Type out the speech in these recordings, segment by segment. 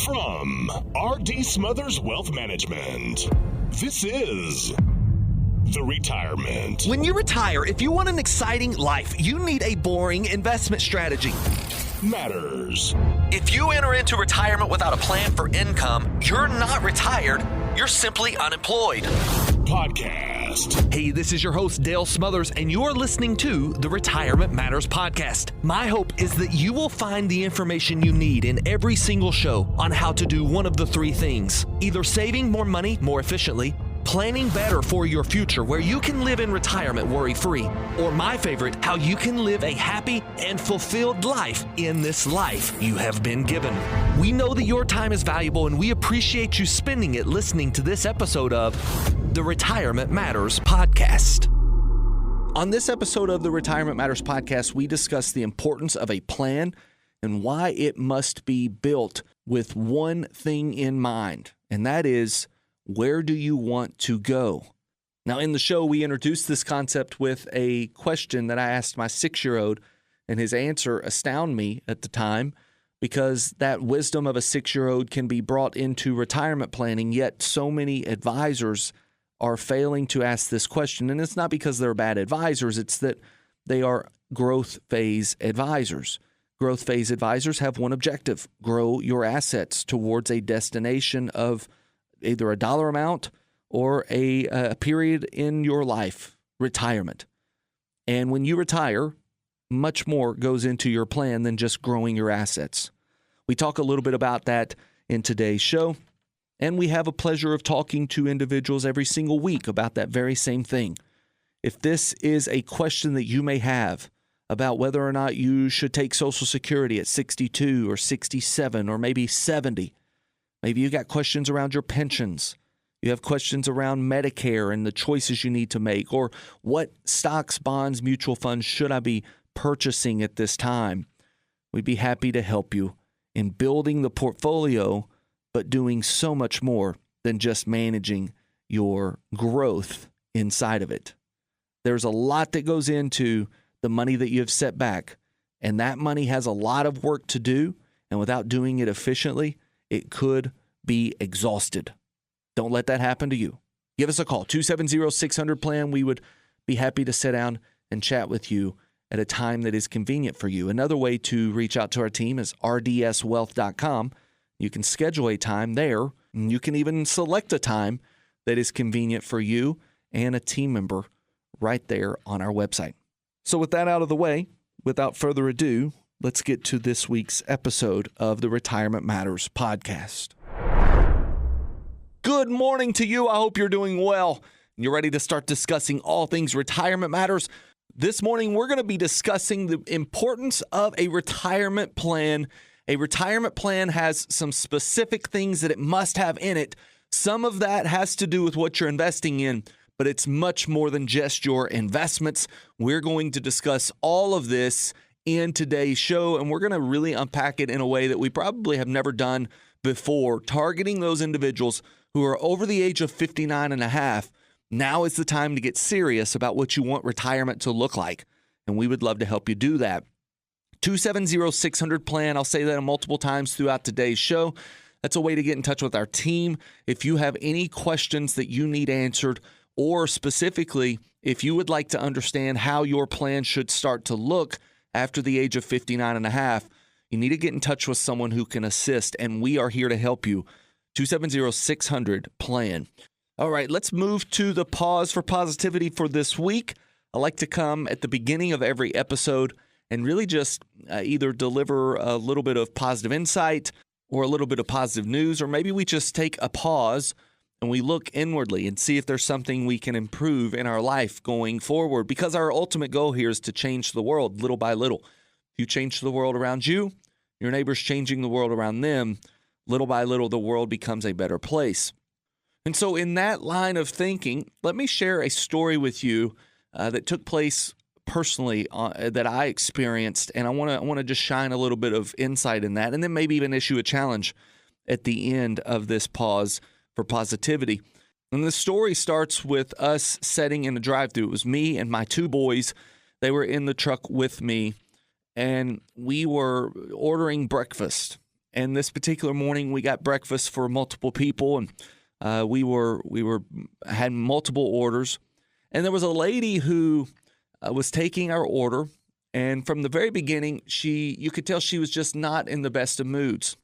From R.D. Smothers Wealth Management, this is The Retirement. When you retire, if you want an exciting life, you need a boring investment strategy. Matters. If you enter into retirement without a plan for income, you're not retired, you're simply unemployed. Podcast. Hey, this is your host, Dale Smothers, and you're listening to the Retirement Matters Podcast. My hope is that you will find the information you need in every single show on how to do one of the three things: either saving more money more efficiently, planning better for your future where you can live in retirement worry-free, or my favorite, how you can live a happy and fulfilled life in this life you have been given. We know that your time is valuable and we appreciate you spending it listening to this episode of the Retirement Matters Podcast. On this episode of the Retirement Matters Podcast, we discuss the importance of a plan and why it must be built with one thing in mind, and that is, where do you want to go? Now, in the show, we introduced this concept with a question that I asked my 6-year-old, and his answer astounded me at the time because that wisdom of a 6-year-old can be brought into retirement planning, yet so many advisors are failing to ask this question. And it's not because they're bad advisors, it's that they are growth phase advisors. Growth phase advisors have one objective: grow your assets towards a destination of either a dollar amount or a period in your life, retirement. And when you retire, much more goes into your plan than just growing your assets. We talk a little bit about that in today's show, and we have a pleasure of talking to individuals every single week about that very same thing. If this is a question that you may have about whether or not you should take Social Security at 62 or 67 or maybe 70, maybe you got questions around your pensions. You have questions around Medicare and the choices you need to make, or what stocks, bonds, mutual funds should I be purchasing at this time? We'd be happy to help you in building the portfolio, but doing so much more than just managing your growth inside of it. There's a lot that goes into the money that you have set back, and that money has a lot of work to do, and without doing it efficiently, it could be exhausted. Don't let that happen to you. Give us a call, 270-600-PLAN. We would be happy to sit down and chat with you at a time that is convenient for you. Another way to reach out to our team is rdswealth.com. You can schedule a time there, and you can even select a time that is convenient for you and a team member right there on our website. So with that out of the way, without further ado, let's get to this week's episode of the Retirement Matters Podcast. Good morning to you. I hope you're doing well. You're ready to start discussing all things retirement matters. This morning, we're going to be discussing the importance of a retirement plan. A retirement plan has some specific things that it must have in it. Some of that has to do with what you're investing in, but it's much more than just your investments. We're going to discuss all of this in today's show, and we're going to really unpack it in a way that we probably have never done before, targeting those individuals who are over the age of 59 and a half. Now is the time to get serious about what you want retirement to look like, and we would love to help you do that. 270-600-PLAN. I'll say that multiple times throughout today's show. That's a way to get in touch with our team. If you have any questions that you need answered, or specifically, if you would like to understand how your plan should start to look after the age of 59 and a half, you need to get in touch with someone who can assist, and we are here to help you. 270-600-PLAN. All right, let's move to the pause for positivity for this week. I like to come at the beginning of every episode and really just either deliver a little bit of positive insight or a little bit of positive news, or maybe we just take a pause and we look inwardly and see if there's something we can improve in our life going forward, because our ultimate goal here is to change the world little by little. If you change the world around you, your neighbor's changing the world around them. Little by little, the world becomes a better place. And so in that line of thinking, let me share a story with you that took place personally that I experienced, and I want to just shine a little bit of insight in that, and then maybe even issue a challenge at the end of this pause for positivity. And the story starts with us sitting in a drive-thru. It was me and my 2 boys. They were in the truck with me, and we were ordering breakfast. And this particular morning, we got breakfast for multiple people, and we had multiple orders. And there was a lady who was taking our order, and from the very beginning, you could tell she was just not in the best of moods.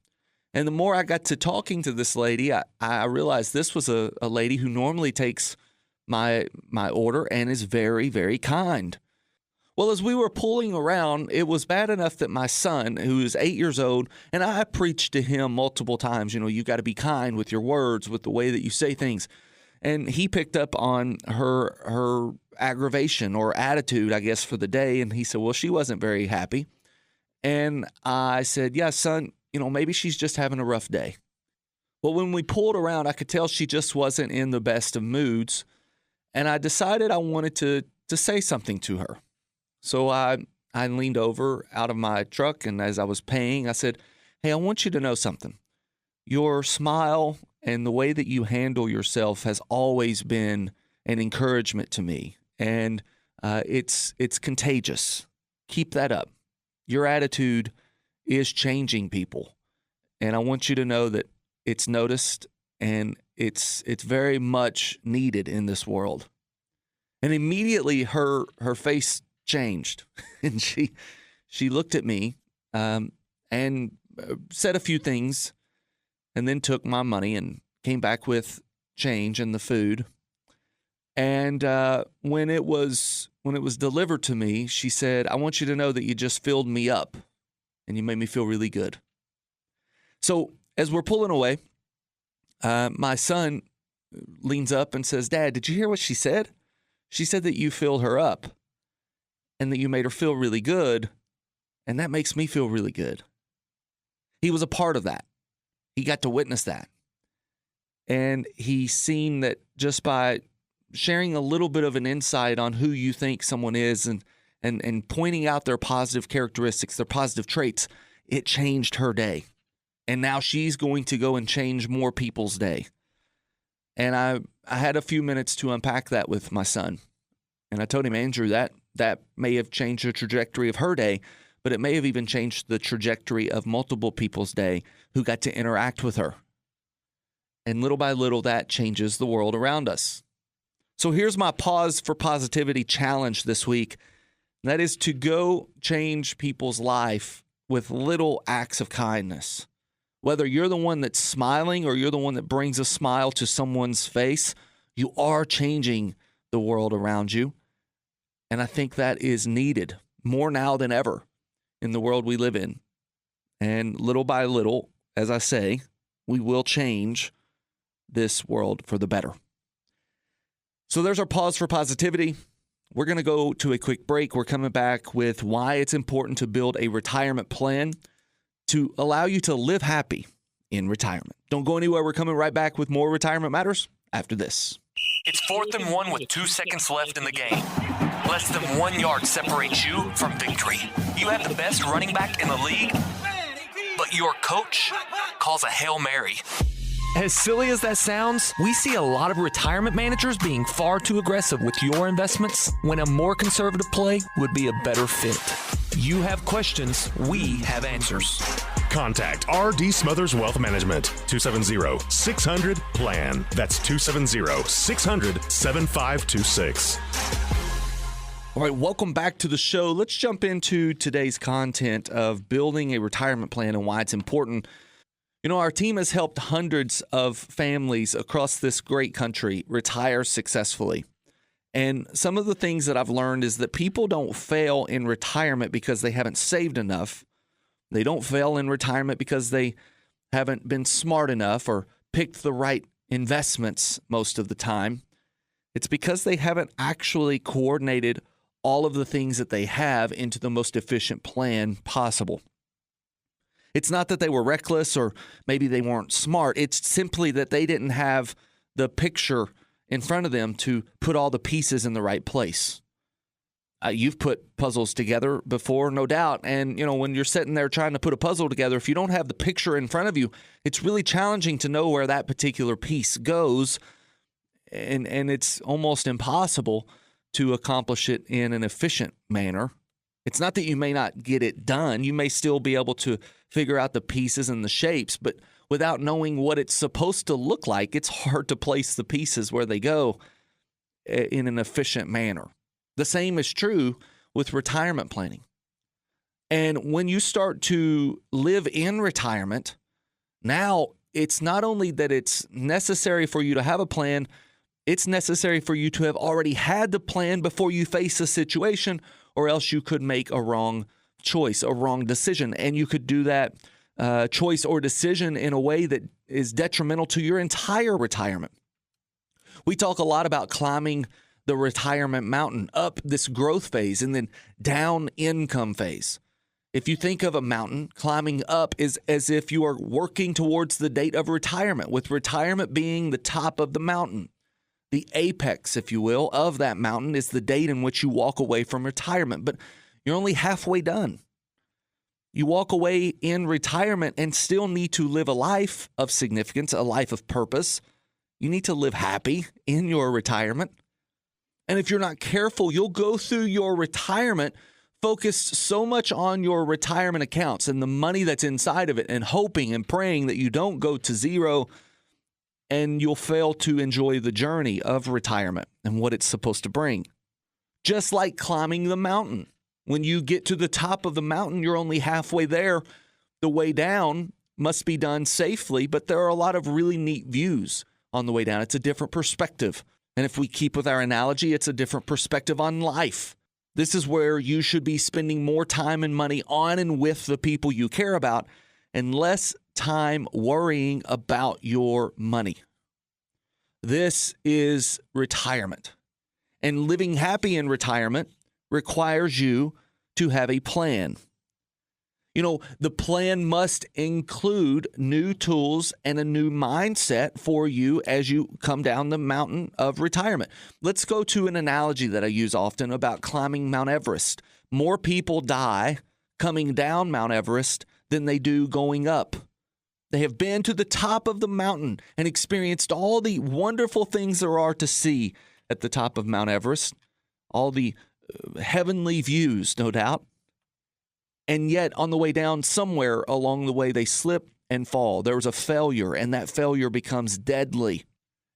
And the more I got to talking to this lady, I realized this was a lady who normally takes my order and is very, very kind. Well, as we were pulling around, it was bad enough that my son, who is 8 years old, and I preached to him multiple times, you got to be kind with your words, with the way that you say things. And he picked up on her aggravation or attitude, I guess, for the day. And he said, well, she wasn't very happy. And I said, yeah, son, maybe she's just having a rough day. Well, when we pulled around, I could tell she just wasn't in the best of moods. And I decided I wanted to say something to her. So I leaned over out of my truck, and as I was paying, I said, hey, I want you to know something. Your smile and the way that you handle yourself has always been an encouragement to me, and it's contagious. Keep that up. Your attitude is changing people, and I want you to know that it's noticed and it's very much needed in this world. And immediately her face changed, and she looked at me and said a few things, and then took my money and came back with change and the food. And when it was delivered to me, she said, I want you to know that you just filled me up and you made me feel really good. So as we're pulling away, my son leans up and says, Dad, did you hear what she said? She said that you filled her up and that you made her feel really good, and that makes me feel really good. He was a part of that. He got to witness that. And he's seen that just by sharing a little bit of an insight on who you think someone is and pointing out their positive characteristics, their positive traits, it changed her day. And now she's going to go and change more people's day. And I had a few minutes to unpack that with my son. And I told him, Andrew, that may have changed the trajectory of her day, but it may have even changed the trajectory of multiple people's day who got to interact with her. And little by little, that changes the world around us. So here's my Pause for Positivity challenge this week. That is to go change people's life with little acts of kindness. Whether you're the one that's smiling or you're the one that brings a smile to someone's face, you are changing the world around you. And I think that is needed more now than ever in the world we live in. And little by little, as I say, we will change this world for the better. So there's our Pause for Positivity. We're going to go to a quick break. We're coming back with why it's important to build a retirement plan to allow you to live happy in retirement. Don't go anywhere. We're coming right back with more Retirement Matters after this. It's 4th and 1 with 2 seconds left in the game. Less than 1 yard separates you from victory. You have the best running back in the league, but your coach calls a Hail Mary. As silly as that sounds, we see a lot of retirement managers being far too aggressive with your investments when a more conservative play would be a better fit. You have questions, we have answers. Contact R.D. Smothers Wealth Management, 270-600-PLAN. That's 270-600-7526. All right, welcome back to the show. Let's jump into today's content of building a retirement plan and why it's important. Our team has helped hundreds of families across this great country retire successfully. And some of the things that I've learned is that people don't fail in retirement because they haven't saved enough. They don't fail in retirement because they haven't been smart enough or picked the right investments most of the time. It's because they haven't actually coordinated all of the things that they have into the most efficient plan possible. It's not that they were reckless or maybe they weren't smart. It's simply that they didn't have the picture in front of them to put all the pieces in the right place. You've put puzzles together before, no doubt. And, when you're sitting there trying to put a puzzle together, if you don't have the picture in front of you, it's really challenging to know where that particular piece goes. And it's almost impossible to accomplish it in an efficient manner. It's not that you may not get it done. You may still be able to figure out the pieces and the shapes, but without knowing what it's supposed to look like, it's hard to place the pieces where they go in an efficient manner. The same is true with retirement planning. And when you start to live in retirement, now it's not only that it's necessary for you to have a plan, it's necessary for you to have already had the plan before you face a situation, or else you could make a wrong choice, a wrong decision. And you could do that choice or decision in a way that is detrimental to your entire retirement. We talk a lot about climbing the retirement mountain, up this growth phase and then down income phase. If you think of a mountain, climbing up is as if you are working towards the date of retirement, with retirement being the top of the mountain. The apex, if you will, of that mountain is the date in which you walk away from retirement, but you're only halfway done. You walk away in retirement and still need to live a life of significance, a life of purpose. You need to live happy in your retirement. And if you're not careful, you'll go through your retirement focused so much on your retirement accounts and the money that's inside of it, and hoping and praying that you don't go to zero, and you'll fail to enjoy the journey of retirement and what it's supposed to bring. Just like climbing the mountain. When you get to the top of the mountain, you're only halfway there. The way down must be done safely, but there are a lot of really neat views on the way down. It's a different perspective. And if we keep with our analogy, it's a different perspective on life. This is where you should be spending more time and money on and with the people you care about, and less time worrying about your money. This is retirement. And living happy in retirement requires you to have a plan. You know, the plan must include new tools and a new mindset for you as you come down the mountain of retirement. Let's go to an analogy that I use often about climbing Mount Everest. More people die coming down Mount Everest than they do going up. They have been to the top of the mountain and experienced all the wonderful things there are to see at the top of Mount Everest, all the heavenly views, no doubt. And yet, on the way down, somewhere along the way, they slip and fall. There was a failure, and that failure becomes deadly.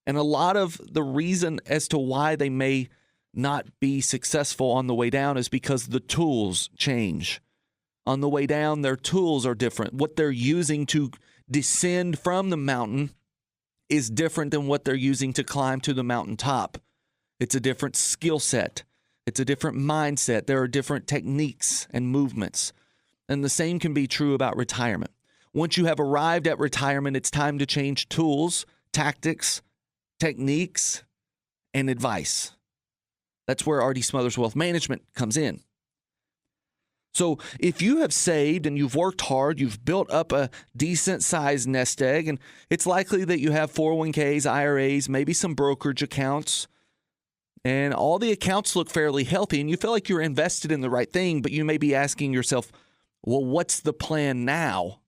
And a lot of the reason as to why they may not be successful on the way down is because the tools change. On the way down, their tools are different. What they're using to descend from the mountain is different than what they're using to climb to the mountaintop. It's a different skill set. It's a different mindset. There are different techniques and movements. And the same can be true about retirement. Once you have arrived at retirement, it's time to change tools, tactics, techniques, and advice. That's where R.D. Smothers Wealth Management comes in. So if you have saved and you've worked hard, you've built up a decent-sized nest egg, and it's likely that you have 401ks, IRAs, maybe some brokerage accounts, and all the accounts look fairly healthy, and you feel like you're invested in the right thing, but you may be asking yourself, well, what's the plan now?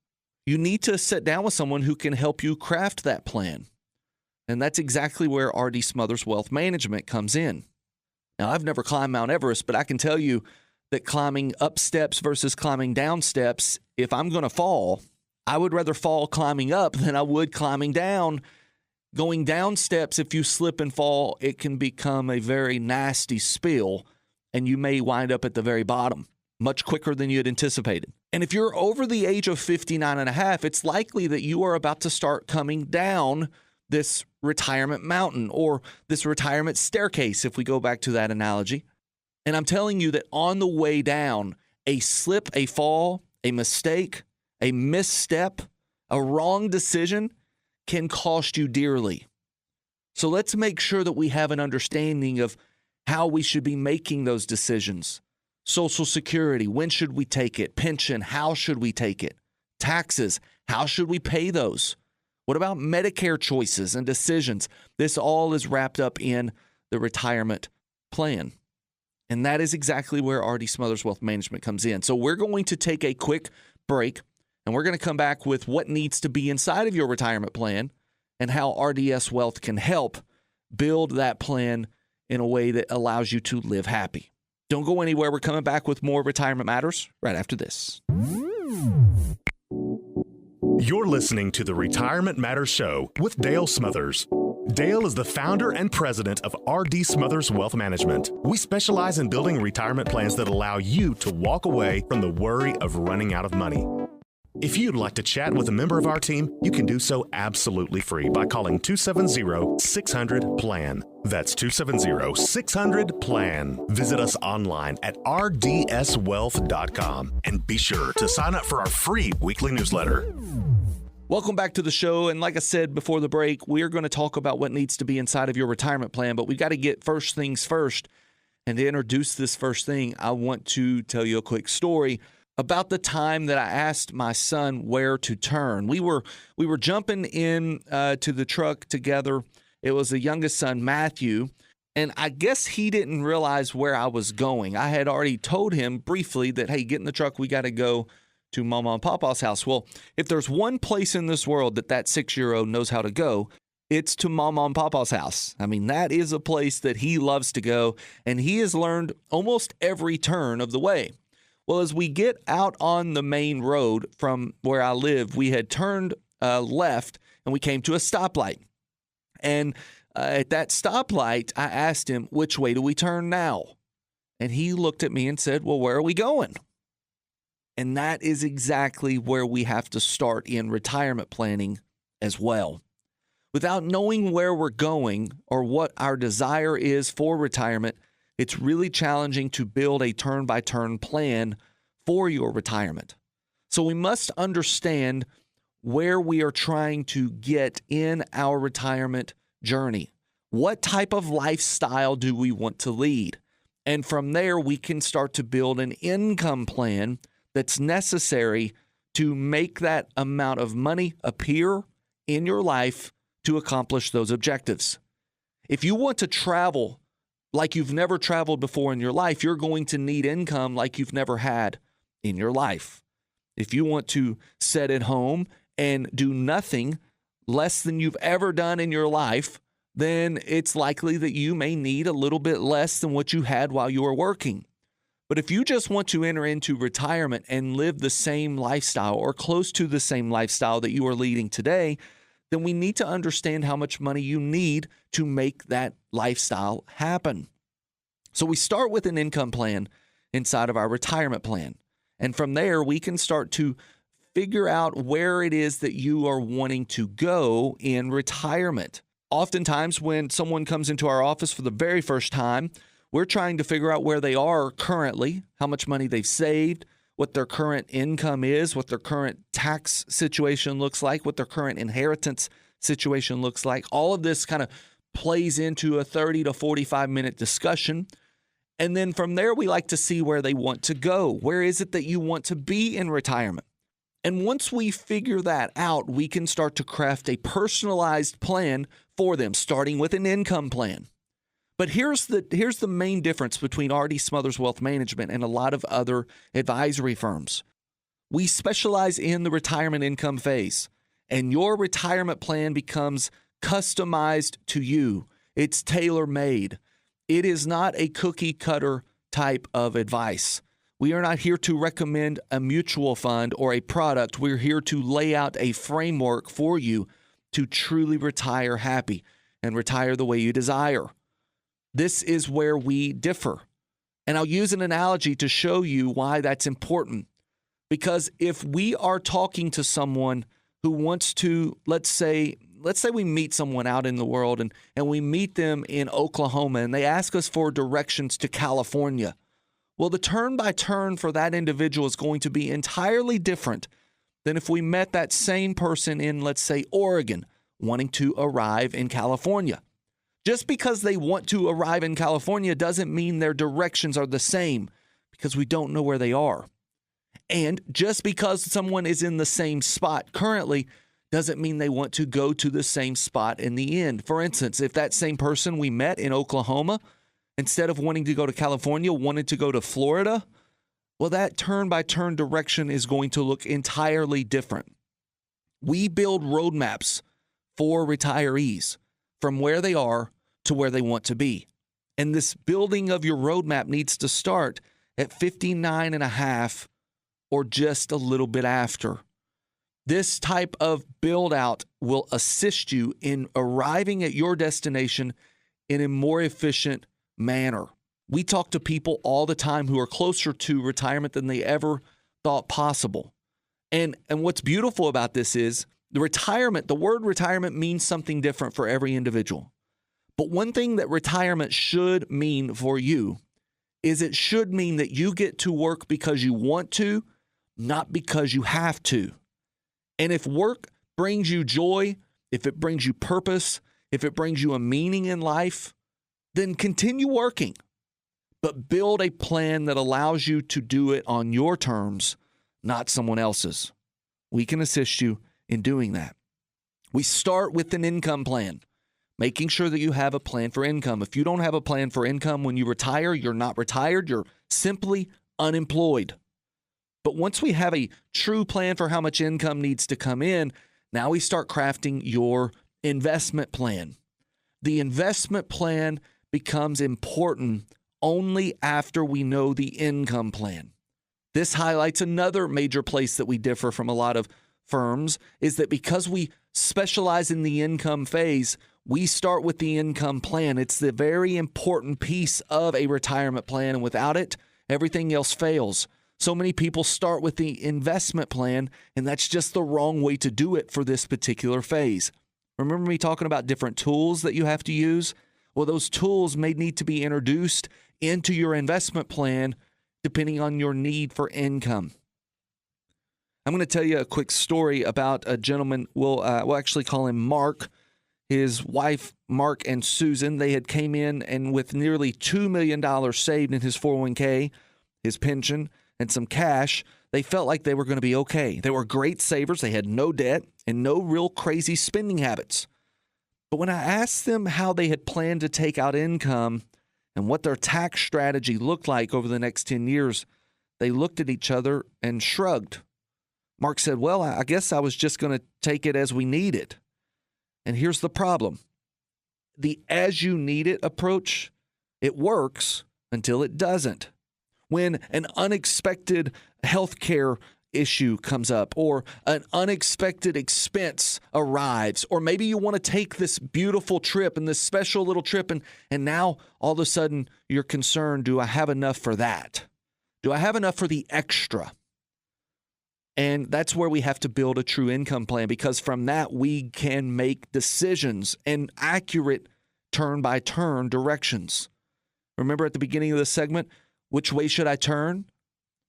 You need to sit down with someone who can help you craft that plan. And that's exactly where R.D. Smothers Wealth Management comes in. Now, I've never climbed Mount Everest, but I can tell you that climbing up steps versus climbing down steps, if I'm going to fall, I would rather fall climbing up than I would climbing down. Going down steps, if you slip and fall, it can become a very nasty spill, and you may wind up at the very bottom much quicker than you had anticipated. And if you're over the age of 59 and a half, it's likely that you are about to start coming down this retirement mountain, or this retirement staircase, if we go back to that analogy. And I'm telling you that on the way down, a slip, a fall, a mistake, a misstep, a wrong decision can cost you dearly. So let's make sure that we have an understanding of how we should be making those decisions. Social Security, when should we take it? Pension, how should we take it? Taxes, how should we pay those? What about Medicare choices and decisions? This all is wrapped up in the retirement plan. And that is exactly where R.D. Smothers Wealth Management comes in. So we're going to take a quick break, and we're going to come back with what needs to be inside of your retirement plan and how RDS Wealth can help build that plan in a way that allows you to live happy. Don't go anywhere. We're coming back with more Retirement Matters right after this. You're listening to the Retirement Matters Show with Dale Smothers. Dale is the founder and president of R.D. Smothers Wealth Management. We specialize in building retirement plans that allow you to walk away from the worry of running out of money. If you'd like to chat with a member of our team, you can do so absolutely free by calling 270-600-PLAN. That's 270-600-PLAN. Visit us online at rdswealth.com and be sure to sign up for our free weekly newsletter. Welcome back to the show. And like I said before the break, we're going to talk about what needs to be inside of your retirement plan, but we got to get first things first. And to introduce this first thing, I want to tell you a quick story about the time that I asked my son where to turn. We were jumping in to the truck together. It was the youngest son, Matthew, and I guess he didn't realize where I was going. I had already told him briefly that, hey, get in the truck, we got to go to Mama and Papa's house. Well, if there's one place in this world that 6-year-old knows how to go, it's to Mama and Papa's house. I mean, that is a place that he loves to go, and he has learned almost every turn of the way. Well, as we get out on the main road from where I live, we had turned left and we came to a stoplight. And at that stoplight, I asked him, which way do we turn now? And he looked at me and said, well, where are we going? And that is exactly where we have to start in retirement planning as well. Without knowing where we're going or what our desire is for retirement, it's really challenging to build a turn-by-turn plan for your retirement. So we must understand where we are trying to get in our retirement journey. What type of lifestyle do we want to lead? And from there, we can start to build an income plan that's necessary to make that amount of money appear in your life to accomplish those objectives. If you want to travel like you've never traveled before in your life, you're going to need income like you've never had in your life. If you want to sit at home and do nothing less than you've ever done in your life, then it's likely that you may need a little bit less than what you had while you were working. But if you just want to enter into retirement and live the same lifestyle or close to the same lifestyle that you are leading today, then we need to understand how much money you need to make that lifestyle happen. So we start with an income plan inside of our retirement plan. And from there, we can start to figure out where it is that you are wanting to go in retirement. Oftentimes, when someone comes into our office for the very first time, we're trying to figure out where they are currently, how much money they've saved, what their current income is, what their current tax situation looks like, what their current inheritance situation looks like. All of this kind of plays into a 30 to 45-minute discussion. And then from there, we like to see where they want to go. Where is it that you want to be in retirement? And once we figure that out, we can start to craft a personalized plan for them, starting with an income plan. But here's the main difference between R.D. Smothers Wealth Management and a lot of other advisory firms. We specialize in the retirement income phase, and your retirement plan becomes customized to you. It's tailor-made. It is not a cookie-cutter type of advice. We are not here to recommend a mutual fund or a product. We're here to lay out a framework for you to truly retire happy and retire the way you desire. This is where we differ. And I'll use an analogy to show you why that's important. Because if we are talking to someone who wants to, let's say we meet someone out in the world and we meet them in Oklahoma and they ask us for directions to California. Well, the turn by turn for that individual is going to be entirely different than if we met that same person in, let's say, Oregon, wanting to arrive in California. Just because they want to arrive in California doesn't mean their directions are the same, because we don't know where they are. And just because someone is in the same spot currently doesn't mean they want to go to the same spot in the end. For instance, if that same person we met in Oklahoma, instead of wanting to go to California, wanted to go to Florida, well, that turn-by-turn direction is going to look entirely different. We build roadmaps for retirees from where they are to where they want to be. And this building of your roadmap needs to start at 59 and a half or just a little bit after. This type of build out will assist you in arriving at your destination in a more efficient manner. We talk to people all the time who are closer to retirement than they ever thought possible. And what's beautiful about this is the word retirement means something different for every individual. But one thing that retirement should mean for you is it should mean that you get to work because you want to, not because you have to. And if work brings you joy, if it brings you purpose, if it brings you a meaning in life, then continue working. But build a plan that allows you to do it on your terms, not someone else's. We can assist you in doing that. We start with an income plan, making sure that you have a plan for income. If you don't have a plan for income when you retire, you're not retired, you're simply unemployed. But once we have a true plan for how much income needs to come in, now we start crafting your investment plan. The investment plan becomes important only after we know the income plan. This highlights another major place that we differ from a lot of firms is that because we specialize in the income phase, we start with the income plan. It's the very important piece of a retirement plan, and without it, everything else fails. So many people start with the investment plan, and that's just the wrong way to do it for this particular phase. Remember me talking about different tools that you have to use? Well, those tools may need to be introduced into your investment plan depending on your need for income. I'm going to tell you a quick story about a gentleman. We'll actually call him Mark. His wife, Mark and Susan, they had came in and with nearly $2 million saved in his 401k, his pension, and some cash, they felt like they were going to be okay. They were great savers. They had no debt and no real crazy spending habits. But when I asked them how they had planned to take out income and what their tax strategy looked like over the next 10 years, they looked at each other and shrugged. Mark said, well, I guess I was just going to take it as we need it. And here's the problem. The as you need it approach, it works until it doesn't. When an unexpected healthcare issue comes up or an unexpected expense arrives, or maybe you want to take this beautiful trip and this special little trip and now all of a sudden you're concerned, do I have enough for that? Do I have enough for the extra? And that's where we have to build a true income plan, because from that we can make decisions and accurate turn-by-turn directions. Remember at the beginning of the segment, which way should I turn?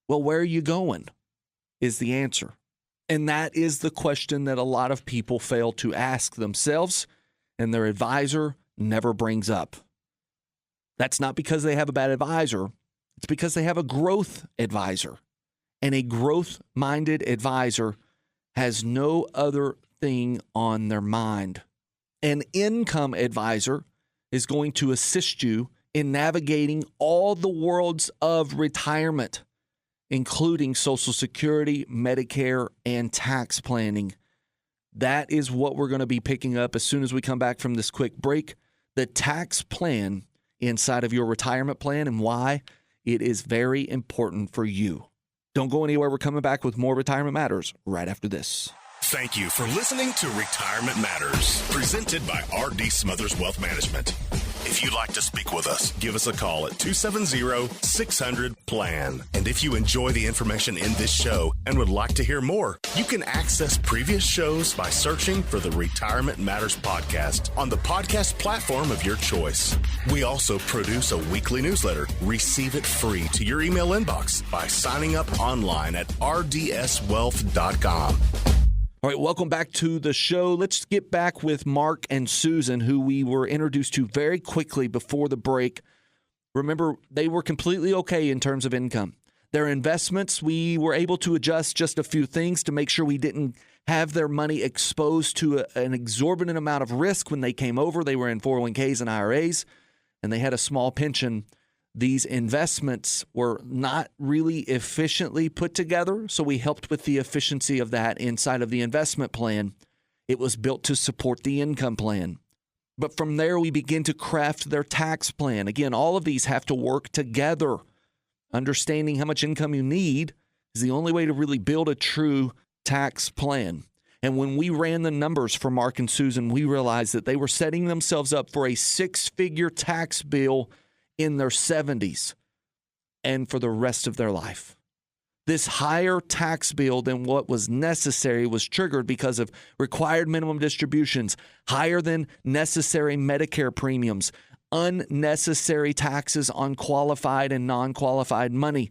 Well, where are you going is the answer. And that is the question that a lot of people fail to ask themselves, and their advisor never brings up. That's not because they have a bad advisor. It's because they have a growth advisor. And a growth-minded advisor has no other thing on their mind. An income advisor is going to assist you in navigating all the worlds of retirement, including Social Security, Medicare, and tax planning. That is what we're going to be picking up as soon as we come back from this quick break. The tax plan inside of your retirement plan and why it is very important for you. Don't go anywhere. We're coming back with more Retirement Matters right after this. Thank you for listening to Retirement Matters, presented by R.D. Smothers Wealth Management. If you'd like to speak with us, give us a call at 270-600-PLAN. And if you enjoy the information in this show and would like to hear more, you can access previous shows by searching for the Retirement Matters podcast on the podcast platform of your choice. We also produce a weekly newsletter. Receive it free to your email inbox by signing up online at rdswealth.com. All right, welcome back to the show. Let's get back with Mark and Susan, who we were introduced to very quickly before the break. Remember, they were completely okay in terms of income. Their investments, we were able to adjust just a few things to make sure we didn't have their money exposed to an exorbitant amount of risk when they came over. They were in 401ks and IRAs, and they had a small pension. These investments were not really efficiently put together, so we helped with the efficiency of that inside of the investment plan. It was built to support the income plan. But from there, we begin to craft their tax plan. Again, all of these have to work together. Understanding how much income you need is the only way to really build a true tax plan. And when we ran the numbers for Mark and Susan, we realized that they were setting themselves up for a six-figure tax bill in their 70s and for the rest of their life. This higher tax bill than what was necessary was triggered because of required minimum distributions, higher than necessary Medicare premiums, unnecessary taxes on qualified and non-qualified money.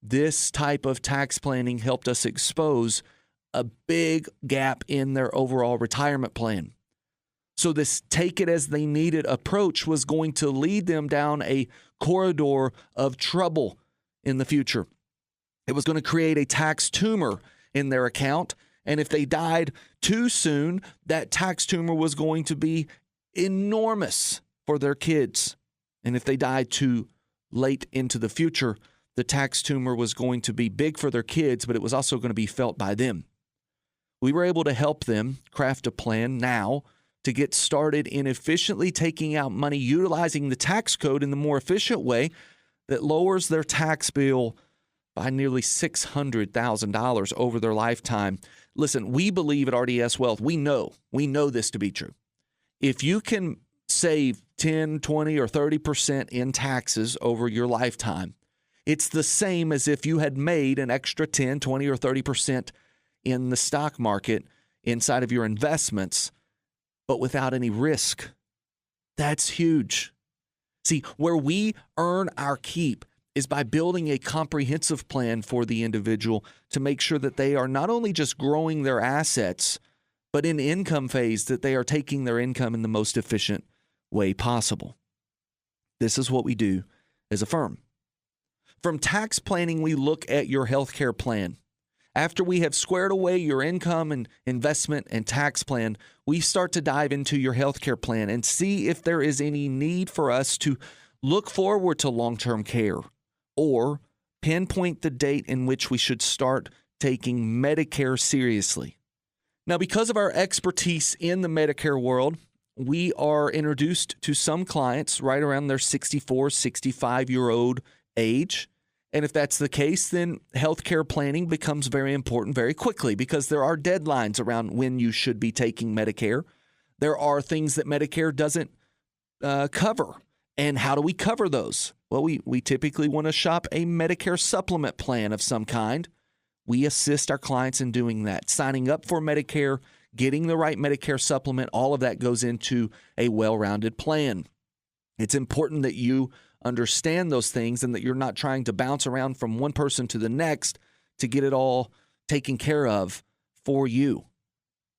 This type of tax planning helped us expose a big gap in their overall retirement plan. So this take it as they need it approach was going to lead them down a corridor of trouble in the future. It was going to create a tax tumor in their account. And if they died too soon, that tax tumor was going to be enormous for their kids. And if they died too late into the future, the tax tumor was going to be big for their kids, but it was also going to be felt by them. We were able to help them craft a plan now to get started in efficiently taking out money, utilizing the tax code in the more efficient way that lowers their tax bill by nearly $600,000 over their lifetime. Listen, we believe at RDS Wealth, we know this to be true. If you can save 10, 20, or 30% in taxes over your lifetime, it's the same as if you had made an extra 10, 20, or 30% in the stock market inside of your investments, but without any risk. That's huge. See, where we earn our keep is by building a comprehensive plan for the individual to make sure that they are not only just growing their assets, but in income phase, that they are taking their income in the most efficient way possible. This is what we do as a firm. From tax planning, we look at your healthcare plan. After we have squared away your income and investment and tax plan, we start to dive into your healthcare plan and see if there is any need for us to look forward to long-term care or pinpoint the date in which we should start taking Medicare seriously. Now, because of our expertise in the Medicare world, we are introduced to some clients right around their 64, 65-year-old age. And if that's the case, then healthcare planning becomes very important very quickly because there are deadlines around when you should be taking Medicare. There are things that Medicare doesn't cover. And how do we cover those? Well, we typically want to shop a Medicare supplement plan of some kind. We assist our clients in doing that, signing up for Medicare, getting the right Medicare supplement. All of that goes into a well-rounded plan. It's important that you understand those things and that you're not trying to bounce around from one person to the next to get it all taken care of for you.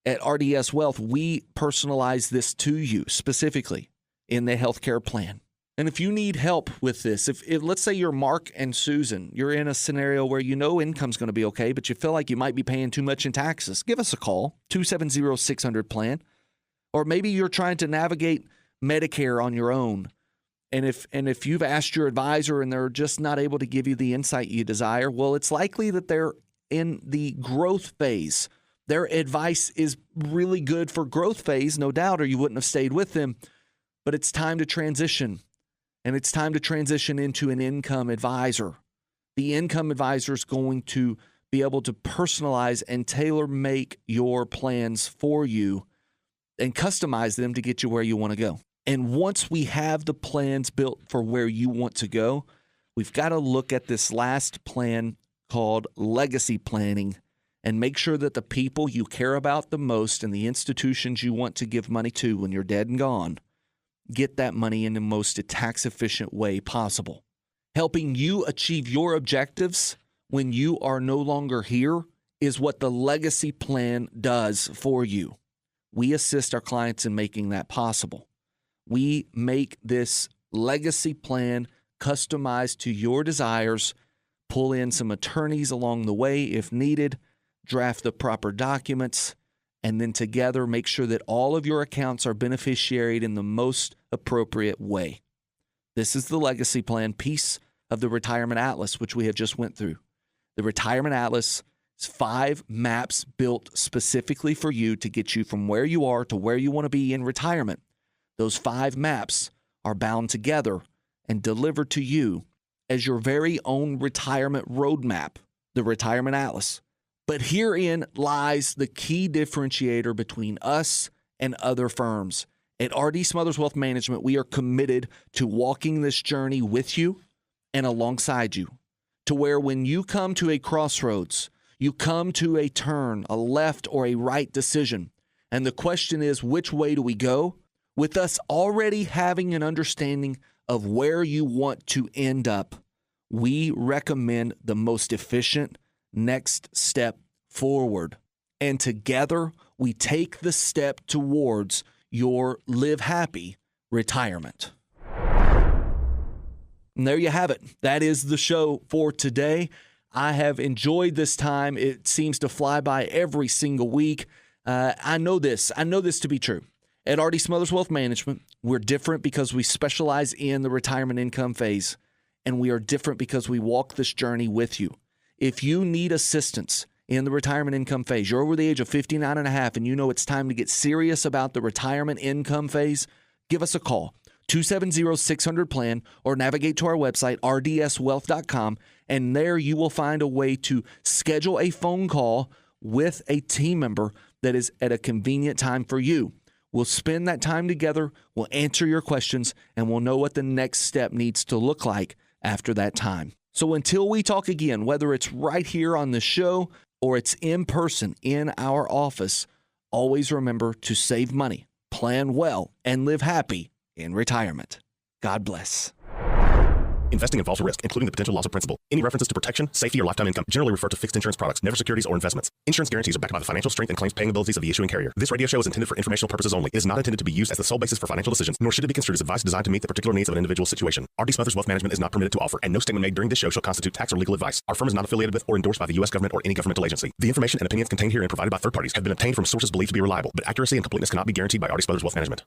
At RDS Wealth, we personalize this to you specifically in the healthcare plan. And if you need help with this, if let's say you're Mark and Susan, you're in a scenario where you know income's going to be okay, but you feel like you might be paying too much in taxes, give us a call, 270-600-PLAN. Or maybe you're trying to navigate Medicare on your own. And if you've asked your advisor and they're just not able to give you the insight you desire, well, it's likely that they're in the growth phase. Their advice is really good for growth phase, no doubt, or you wouldn't have stayed with them. But it's time to transition. And it's time to transition into an income advisor. The income advisor is going to be able to personalize and tailor-make your plans for you and customize them to get you where you want to go. And once we have the plans built for where you want to go, we've got to look at this last plan called legacy planning and make sure that the people you care about the most and the institutions you want to give money to when you're dead and gone get that money in the most tax-efficient way possible. Helping you achieve your objectives when you are no longer here is what the legacy plan does for you. We assist our clients in making that possible. We make this legacy plan customized to your desires, pull in some attorneys along the way if needed, draft the proper documents, and then together make sure that all of your accounts are beneficiaried in the most appropriate way. This is the legacy plan piece of the Retirement Atlas, which we have just went through. The Retirement Atlas is 5 maps built specifically for you to get you from where you are to where you want to be in retirement. Those 5 maps are bound together and delivered to you as your very own retirement roadmap, the Retirement Atlas. But herein lies the key differentiator between us and other firms. At R.D. Smothers Wealth Management, we are committed to walking this journey with you and alongside you, to where when you come to a crossroads, you come to a turn, a left or a right decision, and the question is, which way do we go? With us already having an understanding of where you want to end up, we recommend the most efficient next step forward. And together, we take the step towards your live happy retirement. And there you have it. That is the show for today. I have enjoyed this time. It seems to fly by every single week. I know this to be true. At R.D. Smothers Wealth Management, we're different because we specialize in the retirement income phase, and we are different because we walk this journey with you. If you need assistance in the retirement income phase, you're over the age of 59 and a half, and you know it's time to get serious about the retirement income phase, give us a call, 270-600-PLAN, or navigate to our website, rdswealth.com, and there you will find a way to schedule a phone call with a team member that is at a convenient time for you. We'll spend that time together, we'll answer your questions, and we'll know what the next step needs to look like after that time. So until we talk again, whether it's right here on the show or it's in person in our office, always remember to save money, plan well, and live happy in retirement. God bless. Investing involves a risk, including the potential loss of principal. Any references to protection, safety, or lifetime income generally refer to fixed insurance products, never securities or investments. Insurance guarantees are backed by the financial strength and claims paying abilities of the issuing carrier. This radio show is intended for informational purposes only. It is not intended to be used as the sole basis for financial decisions, nor should it be construed as advice designed to meet the particular needs of an individual situation. R.D. Smothers Wealth Management is not permitted to offer, and no statement made during this show shall constitute tax or legal advice. Our firm is not affiliated with or endorsed by the U.S. government or any governmental agency. The information and opinions contained herein provided by third parties have been obtained from sources believed to be reliable, but accuracy and completeness cannot be guaranteed by R.D. Smothers Wealth Management.